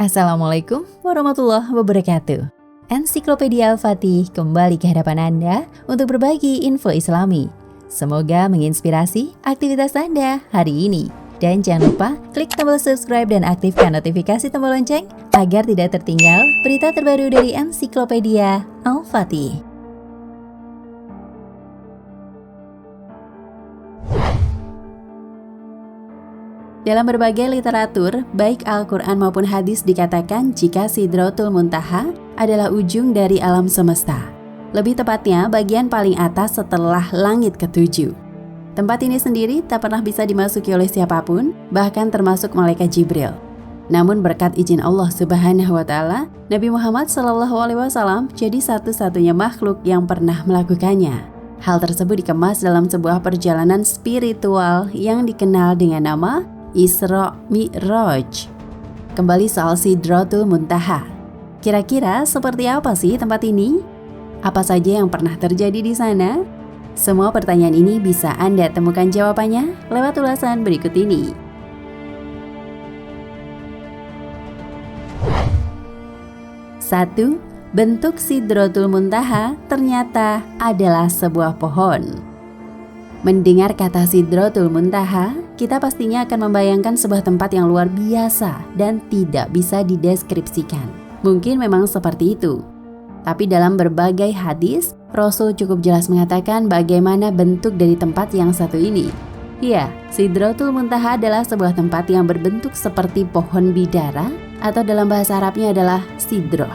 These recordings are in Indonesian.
Assalamualaikum warahmatullahi wabarakatuh. Ensiklopedia Al-Fatih kembali ke hadapan Anda untuk berbagi info Islami. Semoga menginspirasi aktivitas Anda hari ini. Dan jangan lupa klik tombol subscribe dan aktifkan notifikasi tombol lonceng agar tidak tertinggal berita terbaru dari Ensiklopedia Al-Fatih. Dalam berbagai literatur, baik Al-Quran maupun hadis dikatakan jika Sidratul Muntaha adalah ujung dari alam semesta. Lebih tepatnya, bagian paling atas setelah langit ketujuh. Tempat ini sendiri tak pernah bisa dimasuki oleh siapapun, bahkan termasuk malaikat Jibril. Namun berkat izin Allah Subhanahu wa Ta'ala, Nabi Muhammad SAW jadi satu-satunya makhluk yang pernah melakukannya. Hal tersebut dikemas dalam sebuah perjalanan spiritual yang dikenal dengan nama Isra Mi'raj. Kembali soal Sidratul Muntaha. Kira-kira seperti apa sih tempat ini? Apa saja yang pernah terjadi di sana? Semua pertanyaan ini bisa Anda temukan jawabannya lewat ulasan berikut ini. Satu, bentuk Sidratul Muntaha ternyata adalah sebuah pohon. Mendengar kata Sidratul Muntaha, kita pastinya akan membayangkan sebuah tempat yang luar biasa dan tidak bisa dideskripsikan. Mungkin memang seperti itu. Tapi dalam berbagai hadis, Rasul cukup jelas mengatakan bagaimana bentuk dari tempat yang satu ini. Ya, Sidratul Muntaha adalah sebuah tempat yang berbentuk seperti pohon bidara atau dalam bahasa Arabnya adalah sidroh.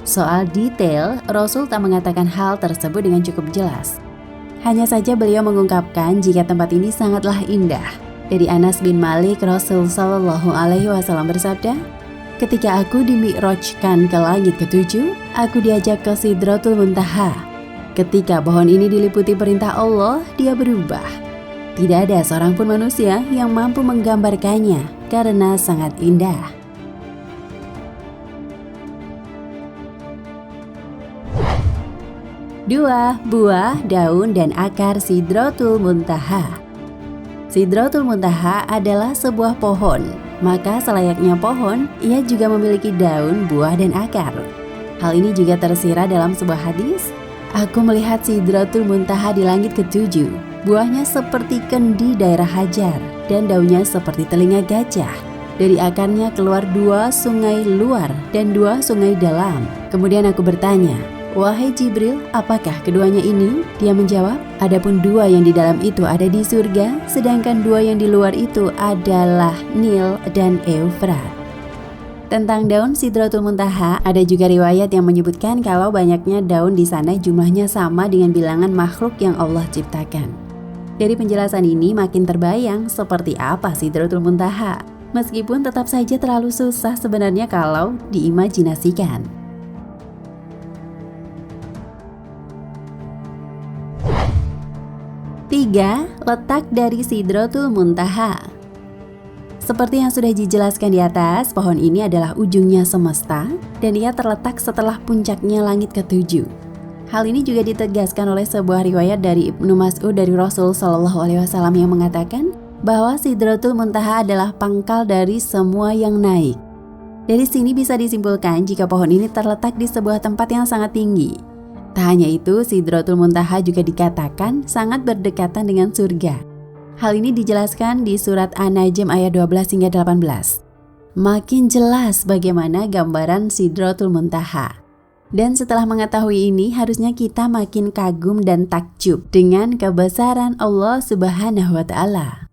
Soal detail, Rasul tak mengatakan hal tersebut dengan cukup jelas. Hanya saja beliau mengungkapkan jika tempat ini sangatlah indah. Dari Anas bin Malik, Rasul Shallallahu Alaihi Wasallam bersabda, "Ketika aku dimi'rajkan ke langit ketujuh, aku diajak ke Sidratul Muntaha. Ketika pohon ini diliputi perintah Allah, dia berubah. Tidak ada seorang pun manusia yang mampu menggambarkannya karena sangat indah." Dua, buah, daun, dan akar Sidratul Muntaha. Sidratul Muntaha adalah sebuah pohon, maka selayaknya pohon, ia juga memiliki daun, buah, dan akar. Hal ini juga tersirat dalam sebuah hadis. Aku melihat Sidratul Muntaha di langit ketujuh. Buahnya seperti kendi daerah Hajar, dan daunnya seperti telinga gajah. Dari akarnya keluar 2 sungai luar dan 2 sungai dalam. Kemudian aku bertanya, "Wahai Jibril, apakah keduanya ini?" Dia menjawab, "Adapun 2 yang di dalam itu ada di surga, sedangkan 2 yang di luar itu adalah Nil dan Eufrat." Tentang daun Sidratul Muntaha, ada juga riwayat yang menyebutkan kalau banyaknya daun di sana jumlahnya sama dengan bilangan makhluk yang Allah ciptakan. Dari penjelasan ini makin terbayang seperti apa Sidratul Muntaha, meskipun tetap saja terlalu susah sebenarnya kalau diimajinasikan. 3. Letak dari Sidratul Muntaha. Seperti yang sudah dijelaskan di atas, pohon ini adalah ujungnya semesta dan ia terletak setelah puncaknya langit ketujuh. Hal ini juga ditegaskan oleh sebuah riwayat dari Ibnu Mas'ud dari Rasul Shallallahu Alaihi Wasallam yang mengatakan bahwa Sidratul Muntaha adalah pangkal dari semua yang naik. Dari sini bisa disimpulkan jika pohon ini terletak di sebuah tempat yang sangat tinggi. Tak hanya itu, Sidratul Muntaha juga dikatakan sangat berdekatan dengan surga. Hal ini dijelaskan di surat An-Najm ayat 12 hingga 18. Makin jelas bagaimana gambaran Sidratul Muntaha. Dan setelah mengetahui ini, harusnya kita makin kagum dan takjub dengan kebesaran Allah Subhanahu wa Ta'ala.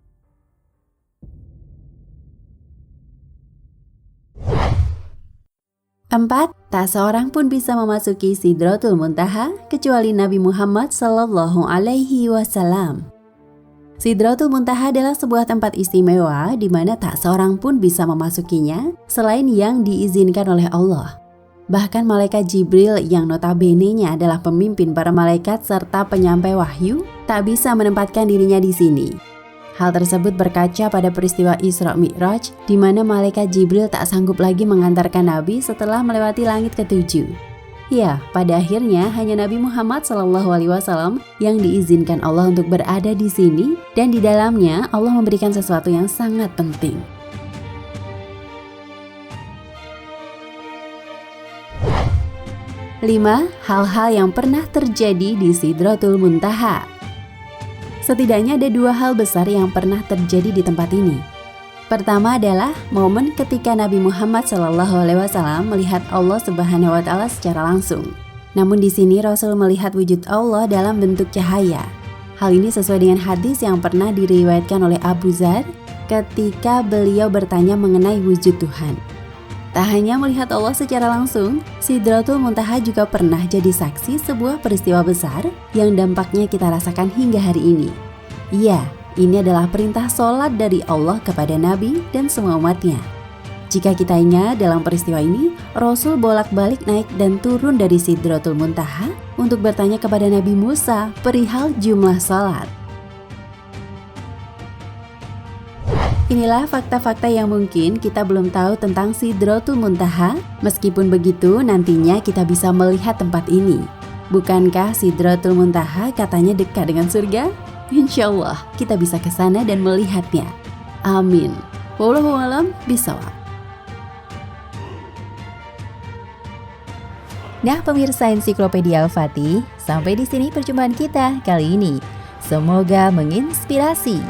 4. Tak seorang pun bisa memasuki Sidratul Muntaha kecuali Nabi Muhammad Sallallahu Alaihi Wasallam. Sidratul Muntaha adalah sebuah tempat istimewa di mana tak seorang pun bisa memasukinya selain yang diizinkan oleh Allah. Bahkan malaikat Jibril yang notabene-nya adalah pemimpin para malaikat serta penyampai wahyu tak bisa menempatkan dirinya di sini. Hal tersebut berkaca pada peristiwa Isra Mi'raj di mana malaikat Jibril tak sanggup lagi mengantarkan Nabi setelah melewati langit ketujuh. Ya, pada akhirnya hanya Nabi Muhammad SAW yang diizinkan Allah untuk berada di sini dan di dalamnya Allah memberikan sesuatu yang sangat penting. 5. Hal-hal yang pernah terjadi di Sidratul Muntaha. Setidaknya ada 2 hal besar yang pernah terjadi di tempat ini. Pertama adalah momen ketika Nabi Muhammad SAW melihat Allah Subhanahu wa Ta'ala secara langsung. Namun di sini Rasul melihat wujud Allah dalam bentuk cahaya. Hal ini sesuai dengan hadis yang pernah diriwayatkan oleh Abu Dzar ketika beliau bertanya mengenai wujud Tuhan. Tak hanya melihat Allah secara langsung, Sidratul Muntaha juga pernah jadi saksi sebuah peristiwa besar yang dampaknya kita rasakan hingga hari ini. Iya, ini adalah perintah sholat dari Allah kepada Nabi dan semua umatnya. Jika kita ingat dalam peristiwa ini, Rasul bolak-balik naik dan turun dari Sidratul Muntaha untuk bertanya kepada Nabi Musa perihal jumlah sholat. Inilah fakta-fakta yang mungkin kita belum tahu tentang Sidratul Muntaha. Meskipun begitu, nantinya kita bisa melihat tempat ini. Bukankah Sidratul Muntaha katanya dekat dengan surga? Insya Allah kita bisa ke sana dan melihatnya. Amin. Wallahu a'lam bishawab. Nah, pemirsa Ensiklopedia Al-Fatih, sampai di sini perjumpaan kita kali ini. Semoga menginspirasi.